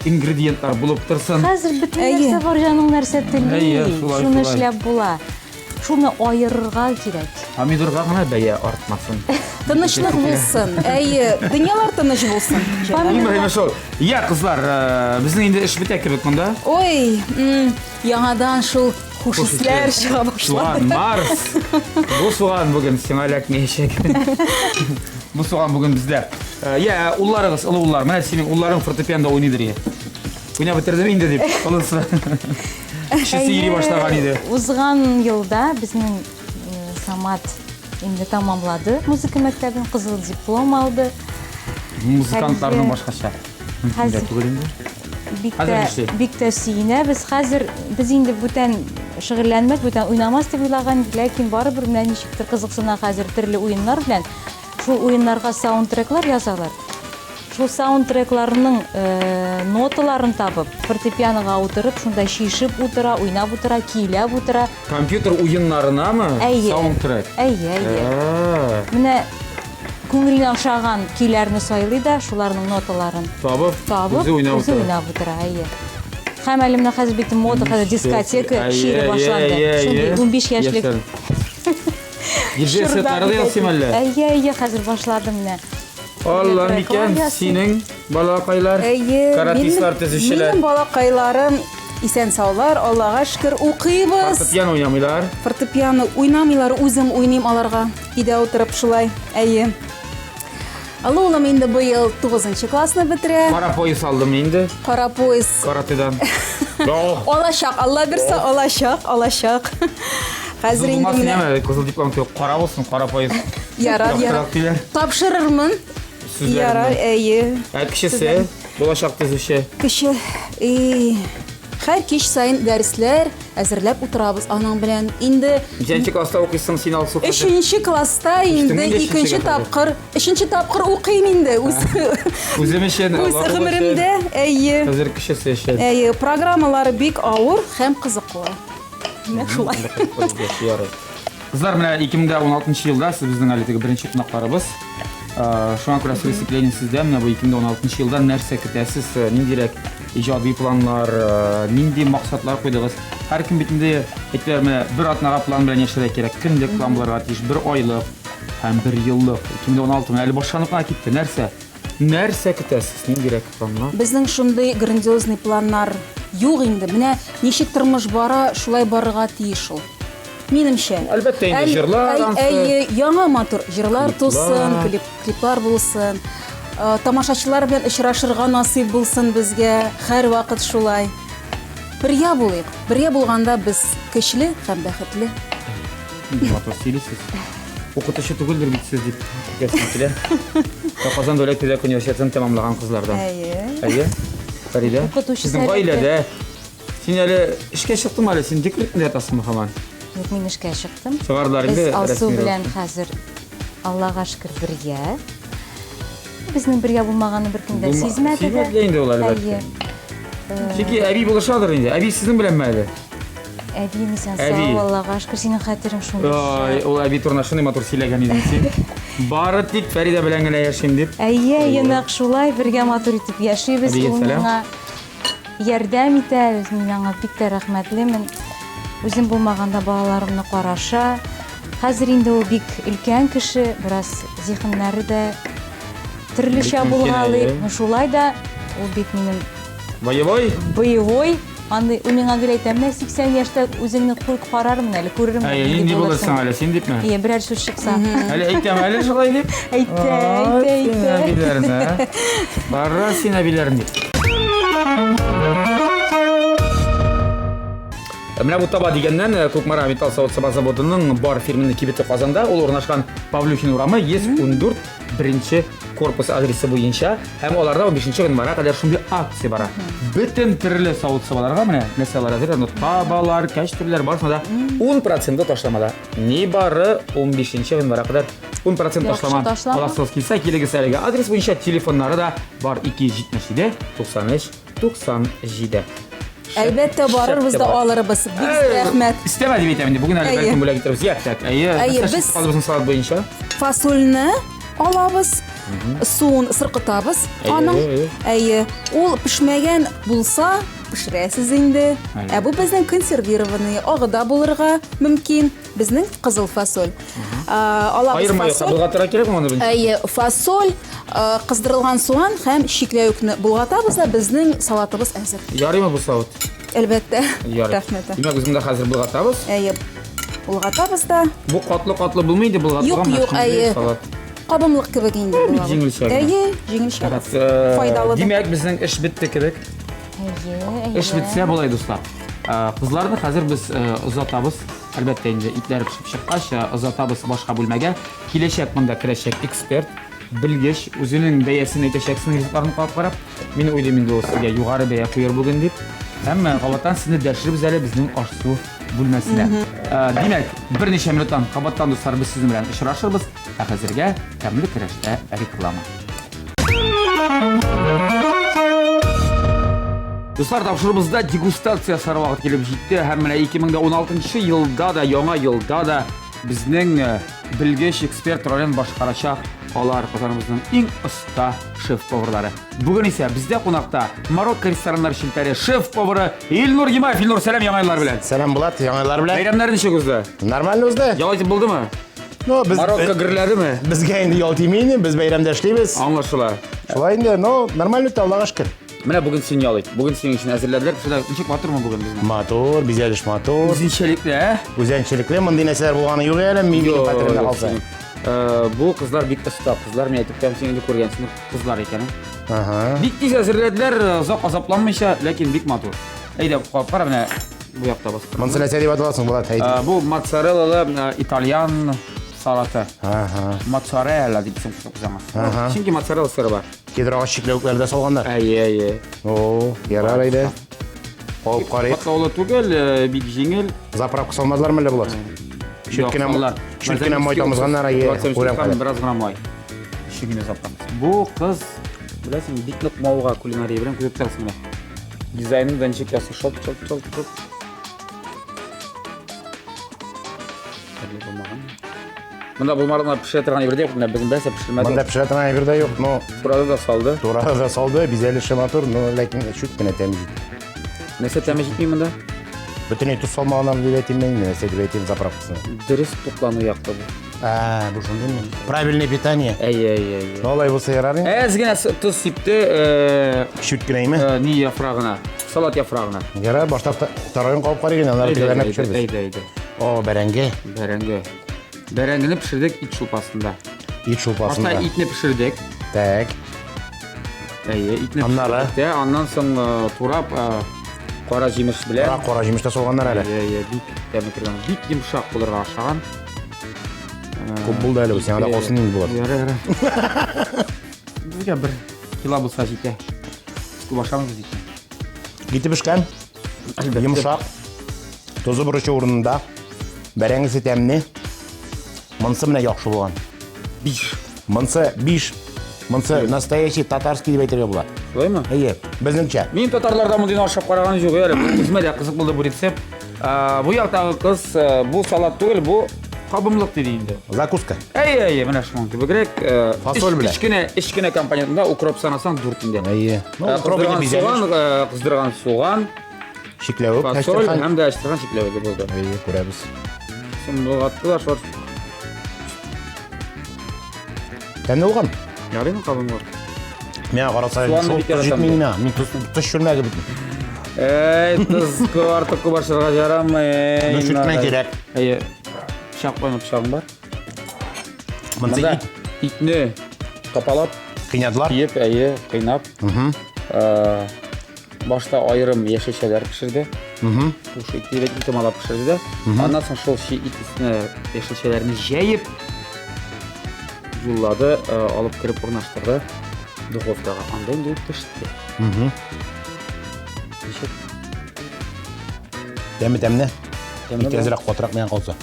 ингредиентлар булып торсын. Хәзер бөтен Әйе. нәрсә бар җаның нәрсә телли. Әйе, шулай, Шуны шулай. эшләп була. Шуны аерырга кирәк. Помидорга гына бәя артмасын. Тынычлык булсын. Әйе, дөньялар тыныч булсын. Именно шул. Я, кызлар, безнең инде эш бетә кебек монда. Ой, яңадан шул хуш исләр чыга башлады. Суган Марс. Бу суган бүген сиңа эләкмәячәк. Бу суган бүген бездә. Я, улларыгыз, улы уллар, менә синең улларың фортепианда уйныйдыр я. Уйнап бетердем инде дип. Алысы. Кишесе йөри башлаган иде. Узган елда безнең Самат инде тамамлады музыка мәктәбен, кызыл диплом алды. Музыкантларның башкача. Хәзер Түгел инде. бик тә сөенәбез. Хәзер без инде бүтән шөгыльләнмәк, бүтән уйнамас дип уйлаган, ләкин барыбер менә ничектер кызыксына хәзер төрле уеннар белән. Шул уеннарга саундтреклар язалар. Шул саундтрекларның ноталарын табып, фортепианога утырып, шунда шишеп утыра, уйнап утыра, көйләп утыра. Компьютер уеннарынамы? Әйе. Саундтрек. Әйе. Менә күңеленә ошаган көйләрне сайлый да, шуларның ноталарын Табып, үзе уйнап үзе утыра. уйнап утыра. Әйе. Һәм әле менә хәзер бит мода, хәзер дискотека шире башланды. Шундый 15 яшьлек. Диджей сетлары ясыйм әллә? Әйе, хәзер башлады менә. Алла микән, синең балакайлар, Әйе, каратистлар төзүчеләр. минем балакайларым исән саулар, Аллага шөкер, укыйбыз. Фортепиано уйнамыйлар. Фортепиано уйнамыйлар, үзем уйныйм аларга. Өйдә утырып шулай. Әйе. Аллы улым инде быел 9 классны бетерә. Кара пояс алдым инде, Кара пояс. каратедан. Алачак, Алла берсе алачак. Хәзер инде Булмасын менә яме, кызыл диплом түгел, кара булсын, кара пояс. ярар. Тапшырырмын. Ярар, әйе. Кешесе, булачак төзүче. Кеше, һәр кич сайын дәресләр әзерләп утырабыз аның белән. Инде Ничәнче класста укыйсың син алсу? 3нче класста инде Үстеңнән 2нче тапкыр, 3нче тапкыр укыйм инде Үзем өчен, үз гомеремдә. Әйе. Хәзер кешесе өчен. Әйе, программалары бик авыр һәм кызыклы. Менә шулай. Кызлар, менә 2016 елда сез безнең әле теге беренче кунакларыбыз. Шуңа күрә сөйләсәкләрен сездән менә бу 2016 елда нәрсә көтәсез, ниндирәк иҗади планнар, нинди максатлар куйдыгыз? Һәр кем бит инде әйтәләр, менә бер атнага план белән яшәргә кирәк, көнлек план булырга тиеш, бер айлык һәм бер еллык. 2016 менә әле башланып кына китте. Нәрсә көтәсез, ниндирәк планнар? Безнең шундый грандиозный планнар юк инде. Менә ничек тормыш бара, шулай барырга тиеш ул. Минемчә. Әлбәттә инде җырлар, Әйе, яңа матур җырлар тусын, клиплар булсын. Тамашачылар белән очрашырга насыйп булсын безгә. Һәр вакыт шулай. Бергә булыйк. Бергә булганда без көчле һәм бәхетле. Матур сөйлисез. Укытучы түгелдер бит сез дип кәсеп килә. Казан дәүләт педагогик университетын тәмамлаган кызлардан. Әйе. Фәридә. Укытучы Сезнең гаиләдә син әле эшкә чыктыңмы әле? Син декретта ятасыңмы һаман? Юк, мин эшкә чыктым. Чыгарлар инде Без Алсу рәсми белән хәзер Аллага шөкер бергә. Безнең бергә булмаганны бер кем дә сизмәде. Сизмәде инде ул әлбәттә. Әйе. Çünkü әби булышадыр инде. Әби сезнең белән мәле? Әби мисен Әби. сау, Аллаға шүкір, сенің хәтерің шундый. Ул әби турында шундый матур сөйләгән иде син. Бары тик Фәрида белән генә яшим дип. Әйе, янак шулай бергә матур итеп яшибез. Әбигә Ул сәлам. миңа ярдәм итә, мин аңа бик тә рәхмәтлемен. Үзем булмаганда балаларымны караша. Хәзер инде ул бик өлкән кеше, бераз зиһеннәре дә төрлечә Бик булгалый. мөмкин, әйе. Шулай да ул бик минем Боевой? боевой. Аны ул миңа гел әйтә, менә 80 яшьтә үзеңне куйып карармын әле, күрермен. Нинди булырсың әле син дипме? Ие, берәр сүз чыкса. Әле әйтәм әле шулай дип. Әйтә. Әбиләрне. Бары син әбиләрен дип. Менә бу таба дигәннән Күкмара металл савыт-саба заводының бар фирменный кибете Казанда, ул урнашкан Павлюхин урамы 114 беренче корпус адресы буенча һәм аларда 15 гыйнварга кадәр шундый акция бара. Бөтен төрле савыт-сабаларга менә нәрсәләр әзерләнә, табалар, кәчтүрләр барсына да 10% ташламада. Ни бары 15 гыйнварга кадәр 10% ташлама. ташлама. Аласыз килсә, килегез әлегә адрес буенча телефоннары да бар 277 93 97. Әлбәттә барырбыз да алырбыз. Бик рәхмәт. İstemedi vitamini. Bugün әле бәлкем бүләк итәрбез. Яктак. Без Калыбызның салат буенча. фасольны алабыз, суын сыркытабыз. Аның ул пешмәгән булса, пешерәсез инде. Бу безнең консервированный агыда булырга мөмкин. Безнең кызыл фасоль. Алабыз Айырма юкка булгатырга кирәкме моны белән? Фасоль, кыздырылган суган һәм шикләвекне булгатабыз да безнең салатыбыз әзер. Ярыймы бу савыт? Әлбәттә. Ярый. Рәхмәт. Димәк, үземдә хәзер булгатабыз. Булгатабыз да. Бу катлы булмый инде булгатылган. Юк, салат. Кабымлык кебек инде була. Җиңелчә. Җиңелчә. Файдалы. Димәк, безнең эш бетте кебек. Эш бетсә булай, дуслар. Кызларны хәзер без озатабыз. Әлбәттә инде итләр пешеп чыккач, озатабыз башка бүлмәгә. Киләчәк монда керәчәк эксперт, белгеч, үзенең бәясен әйтәчәксен ризыкларын карап. Мин уйлыйм инде ул сезгә югары бәя куяр бүген дип. Һәм кабаттан сезне дәшербез әле безнең аш-су бүлмәсенә. Димәк, берничә минуттан кабаттан дуслар без сезнең белән очрашырбыз. Хәзергә тәмле көрәштә реклама. Дуслар, тапшырыбызда дегустация сары вакыт килеп җитте. Һәм менә 2016 елда да, яңа елда да безнең белгеч эксперт ролен башкарачак алар Казаныбызның иң оста шеф-поварлары. Бүген исә бездә кунакта Марокко рестораннар шелтәре шеф-повары Илнур Гимаев. Илнур, сәлам яңа еллар белән. Сәлам Булат, яңалар белән. Бәйрәмнәр ничек узды? Нормально узды. Ял итеп булдымы? No, без Марокко герләдеме? безгә инде ял тимәйне, без бәйрәмдә эшлибез. Аңлашыла. Шулай инде, нормально үтте, Аллага шөкер. Менә бүген син ял ит. Бүген синең өчен әзерләделәр. Шулай ничек матурмы бүген безнең? Матур, бизәлеш матур. Үзенчәлекле, Үзенчәлекле мондый нәрсәләр булганы юк әле, минем хәтеремдә калса. Бу кызлар бик оста. Кызлар, мен әйтеп син инде күргәнсең, кызлар икән. Ага. Бик тиз әзерләделәр, озак азапланмыйча, ләкин бик матур. Әйдә, кара менә бу якта бас. Монсы нәрсә дип аталасың, Булат, әйт. Бу моцареллалы итальян салаты. Ага. Моцарелла дип кызама. Ага. Чөнки моцарелла сыры бар. Кедрага шикләүкләрдә салганнар. Әйе. О, ярар иде. Алып карыйк. Катлаулы түгел, бик җиңел. Заправка салмадылармы әле Булат? Чүткенә май тамызганнар, күрәм калды. Бераз гына май. Шигенә запам. Бу кыз, беләсең, бик нык мауга кулинария белән күзәтеп торасың менә. Дизайны да ничек ясый, шалт. Монда булмаган пешерә торган йөрдә юк, менә безнең бәсе пешермәде. Монда пешерә торган әйбер дә юк, но Турада да салды. турада да салды, бизәлеше матур, но ләкин чүткенә тәмиз. Нәрсә тәме җитми монда? Бөтенләй туз салмаганнан дип әйтим мен, нәрсә дип әйтим заправкасына. Дөрес туклану якты бу. Бу шундый. Правильное питание. Әйе. Алай булса ярар инде. Әз генә туз сипте, Шүткенәйме? ни яфрагына, салат яфрагына. Ярар, башта тарайын калып карыйгын, алар тигәнне пешербез. Әйдә. О, бәрәңге. Бәрәңгене пешердек ит шулпасында. Ит шулпасында. Башта итне пешердек. Так. Әйе, итне Аннары? пешердек. Аннан соң турап кара җимеш белән. Кара җимештә салганнар әле. Әйе, бик тәмле кергән. Бик йомшак булырга ашаган. Күп булды әле, сиңа да калсын инде булыр. Ярар. Безгә 1 кило булса җитә. Күп ашамыз икән. Ите пешкән. Йомшак. Тузы бурычы урынында. Бәрәңгесе тәмле. Монсы менә яхшы булган. 5. Монсы 5. Монсы настоящий татарский деп әйтергә була. Шулай ма? Әйе, безнеңчә. Мин татарлардан мондый ашап караган юк әле. Үземә дә кызык булды бу рецепт. Бу яктагы кыз бу салат түгел, бу кабымлык диде инде. Закуска. Әйе, менә шуның кебегрәк. Фасоль белән. Кечкенә компонентында укроп санасаң 4 инде. Әйе. Кыздырган суган, кыздырган суган, Шикләвек, фасоль Әштерхан. һәм дә Әштерхан шикләвеге булды. Әйе, күрәбез. Сымлык аттылар шулар. Тәмле булган. Ярыймы кабымлык? Миңа караса, Суанны шул бик яратам җитми генә. Мин туз шүрмәге битми. Туз артык күп ашарга ярамый. Ну, шүртмә кирәк. Әйе. Пычак койма, пычагым бар. Монсы Монда ит итне капалап, кыйнадылар. киеп, әйе, кыйнап. Башта айрым яшелчәләр пешерде. Уши итне итемалап пешерде дә. Аннан соң шул ит өстенә яшелчәләрне җәеп юллады, алып кирип урнаштырды духовкага. Анда инде пеште. Ничек? Тәмле. Тәмле Ит әзрәк катырак миңа калса.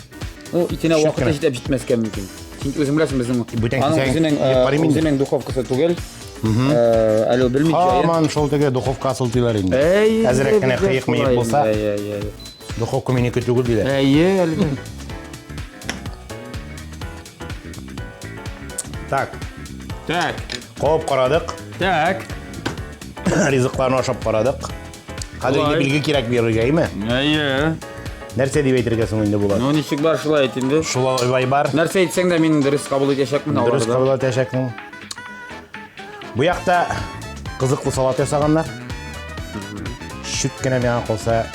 Ну, итенә Шөкер. вакыты җитеп җитмәскә мөмкин. Чөнки үзем беләсең безнең Бүтән аның кисәң үзенең еп барыйм инде. үзенең духовкасы түгел. Әле белми җае. Һаман шул теге духовка сылтыйлар инде. Әзрәк кенә кыек-мыек булса, Әйе. духовка минеке түгел диләр. Әйе, әле. Так, Так. куып карадык. Так. Ризыкларны ашап карадык. Хәзер инде Шулай. билге кирәк бирергә, әйме? Әйе. Нәрсә дип әйтергә соң инде булат? Ну, ничек бар шулай әйт инде. Шулай бар. Нәрсә әйтсәң дә мин дөрес кабул итәчәкмен Дөрес аларда. кабул итәчәкмен. Бу якта кызыклы салат ясаганнар. Шүт кенә миңа калса,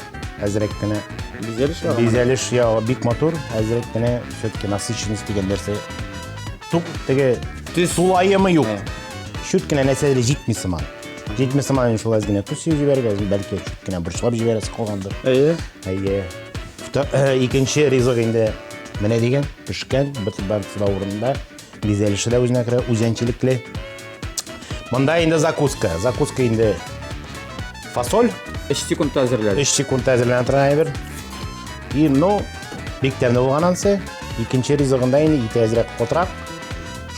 әзрәк кенә Бизәлеш я. бизәлеш я бик матур, әзрәк кенә все-таки насыщенность дигән нәрсә. Тук теге сулайымы юк. Шүт кенә нәрсәләр җитми сыман. Җитми сыман шул аз генә тусып җибәргән, бәлки шүт кенә борчылып җибәрәсе калгандыр. Әйе. Әйе. Икенче ризык инде менә дигән пешкән, бер урында бизәлеше дә үзенә керә, үзенчелекле. Монда инде закуска. Закуска инде фасоль 3 секундта әзерләде. 3 секундта әзерләнә торган әйбер. И ну бик тәмле булган ансы. Икенче ризыгында инде ите әзрәк катырак.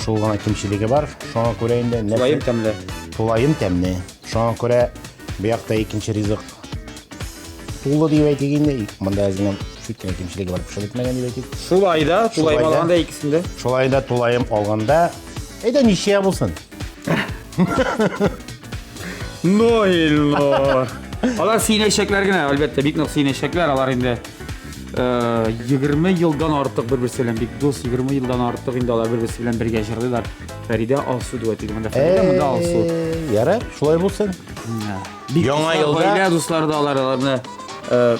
Шул гына кимчелеге бар. Шуңа күрә инде Лайым тәмле. тулайым тәмле. Шуңа күрә бу якта икенче ризык тулы дип әйтик инде. Монда әзерәк шүт кенә кимчелеге бар, пешерелмәгән дип әйтик. Шулай да, тулайым Шулай да. алганда икесендә. Шулай да тулайым алганда, әйдә ничә булсын. Нойло. Алар синәшәкләр генә, әлбәттә, бик нык синәшәкләр, алар инде 20 елдан артык бер-берсе белән бик дус, 20 елдан артык инде алар бер-берсе белән бергә җырлыйлар. Фәридә Алсу дуэты дип монда Фәридә, монда Алсу. Ярар, шулай булсын. Бик Яңа елда- гаилә дуслары да аларны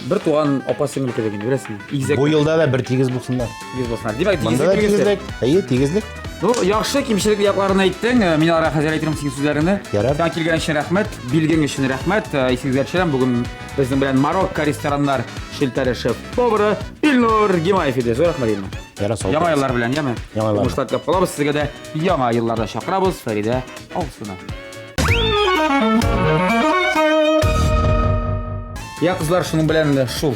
бер туган апа-сеңлек кебек инде, беләсеңме? Игезәк Бу елда да бер тигез булсыннар. тигез булсыннар. Димәк, Монда да тигезлек. тигезлек. Әйе, тигезлек. Ну, яхшы кимчелек якларын әйттең. Мин аларга хәзер әйтәм синең сүзләреңне. Ярар. Сиңа килгән өчен рәхмәт, билгең өчен рәхмәт. Исегезгә төшерәм, бүген безнең белән Марокко рестораннар шелтәре шеф повары Илнур Гимаев иде. Зур рәхмәт Илнур. Ярар, сау. Яңа еллар белән, яме? Яңа еллар. Муштатлап калабыз сезгә дә. Яңа елларда чакырабыз Фәридә Алсуны. Я кызлар шуның белән шул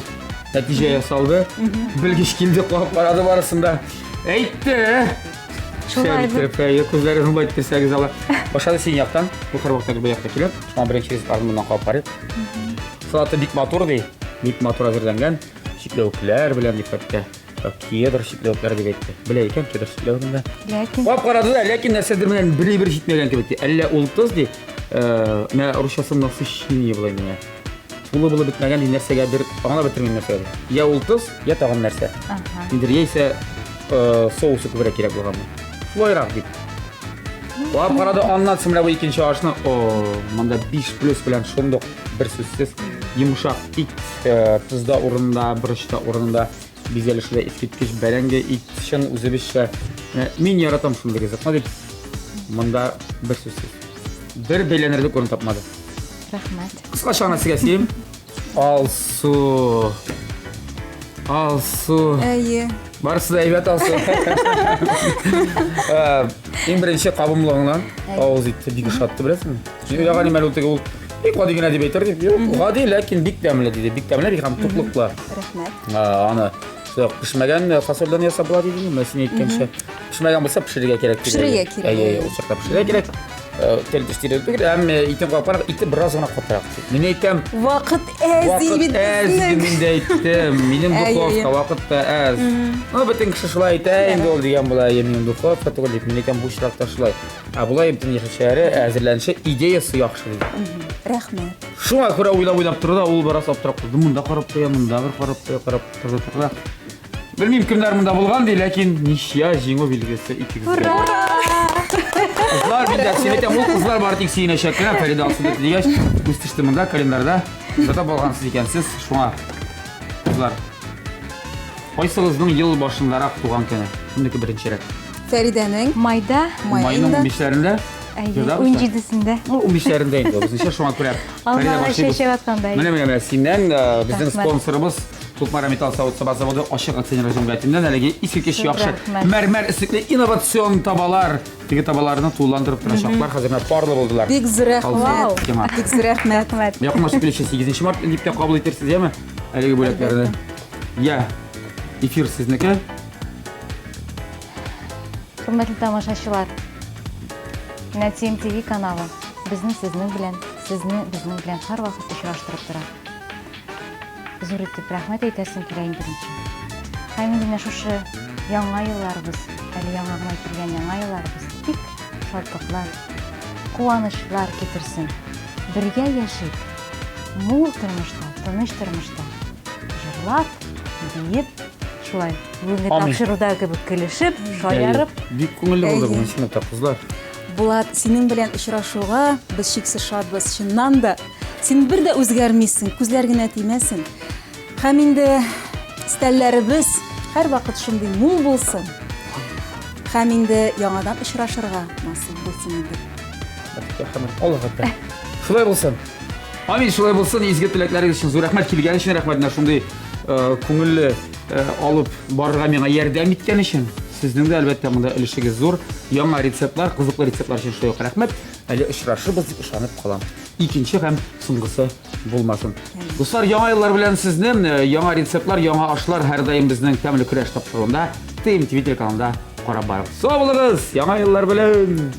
нәтиҗә ясалды. Белгеч килде, куып карады барысында. Әйтте. Шулай Шәйер күзләрен булып әйтсәгез ала. Башады син яктан, бу кырвактагы бу якта килеп, шуңа беренче ризык артыннан куып карыйк. Салаты бик матур ди. Бик матур әзерләнгән. Шикләвекләр белән дифәттә. Кедр шикләвекләр дип әйтте. Белә икән кедр шикләвегендә. Ләкин Куып карады да, ләкин нәрсәдер белән бер җитмәгән кебек ди. Әллә ул тоз ди. Менә русчасын насыщение була инде. Тулы булып бетмәгән ди, нәрсәгә бер аңлап бетермим нәрсәгә. Я ул тоз, я тагын нәрсә. Инде яисә соусы күбрәк кирәк булганмы. Шулайрак дип. Куып карады, аннан соң менә бу икенче ашны, монда 5+ белән шундук бер сүзсез йомшак ит тузда урынында, борычта урынында, бизәлешле искиткеч бәрәңге ит чын үзебезчә. Мин яратам шундый ризыкны дип. Монда бер сүзсез. Бер бәйләнерлек урын тапмады. рәхмәт. Кыскача гына сезгә сөйлим. Алсу. Әйе. Барысы да әйбәт Алсу. Иң беренче кабымлыгыңнан авыз итте бик шатты, беләсеңме? Ягъни мәле ул бик гади генә дип әйтер дип. Юк, гади, ләкин бик тәмле диде. Бик тәмле һәм туклыклы. Рәхмәт. Аны Шулай пешмәгән фасольдан ясап була дидеңме? Мен син әйткәнчә. Пешмәгән булса пешерергә кирәк. Пешерергә кирәк. Ул чакта пешерергә кирәк. Тел тиштиреп түгел, әмма итен капарак ите бераз гына катырак. Мин әйтәм, Вакыт әз бит безнең. Мин дә әйттем. Минем духовка вакытта әз. Бөтен кеше шулай әйтә, инде ул дигән була, минем духовка түгел дип. Мин әйтәм, бу чиракта шулай. Булай бөтен яшәре әзерләнеше идеясы яхшы ди. Рәхмәт. Шуңа күрә уйлап торды да, ул бераз аптырап калды. Монда карап куя, монда бер карап торды. Белмим кемнәр монда булган ди, ләкин нишя җиңү билгесе икегезгә. Кызлар бит әйтәм, ул кызлар бар тик сине шәккә, Фәрида Асылбек дигәч, үстеште монда календарьда. Монда булгансыз икәнсез, шуңа. Кызлар. Кайсыгызның ел башындарак туган көне? Кемнеке беренчерәк? Фәридәнең Майда, Майның 15-ләрендә? 17-сендә. 15-ләрендә инде. Безнеңчә шуңа күрә. Аллага чәчәп аткандай. Менә синнән безнең Рәхмәт. спонсорыбыз Тукмара Металл заводы Ашык акционер җәмгыятеннән әлеге искиткеч яхшы Рәхмәт. мәрмәр эслекле инновацион табалар. Теге табаларны тулыландырып торачаклар. Хәзер менә парлы булдылар. бик зур Вау. рәхмәт. Бик зур рәхмәт. Якынлашып килешә 8 март дип тә кабул итерсез, яме? Әлеге бүләкләрне. Я. Эфир сезнеке. Хөрмәтле тамашачылар, Нәтим ТВ каналы безне сезнең белән, сезне безнең белән һәрвакыт очраштырып тора. Зур итеп рәхмәт әйтәсем килә инде беренче. Һәм инде менә шушы яңа елларыбыз, әле яңа гына килгән яңа елларыбыз бик шатлыклар, куанычлар китерсен. Бергә яшик, мул тормышта, тыныч тормышта, җырлап, биеп, шулай бүгенге Амин. тапшыруда кебек көлешеп, шаярып, Бик күңелле булды бу синең кызлар. Булат, синең белән очрашуга без чиксез шатбыз, чыннан да. Син бер дә үзгәрмисең, күзләр генә тимәсен. Һәм инде стәлләребез һәрвакыт шундый мул булсын. Һәм инде яңадан очрашырга насыйп булсын инде. Аллаһ әкбәр. Шулай булсын. Амин, шулай булсын. Изге теләкләрегез өчен зур рәхмәт, килгән өчен рәхмәт. Менә шундый күңелле алып барырга миңа ярдәм иткән өчен. Сезнең дә әлбәттә монда өлешегез зур. Яңа рецептлар, кызыклы рецептлар өчен шулай ук рәхмәт. Әле очрашыбыз дип ышанып калам. Икенче һәм соңгысы булмасын. Дуслар, яңа еллар белән сезне, яңа рецептлар, яңа ашлар һәр даим безнең тәмле көрәш тапшыруында TMTV телеканалында карап барыгыз. Сау булыгыз, яңа еллар белән.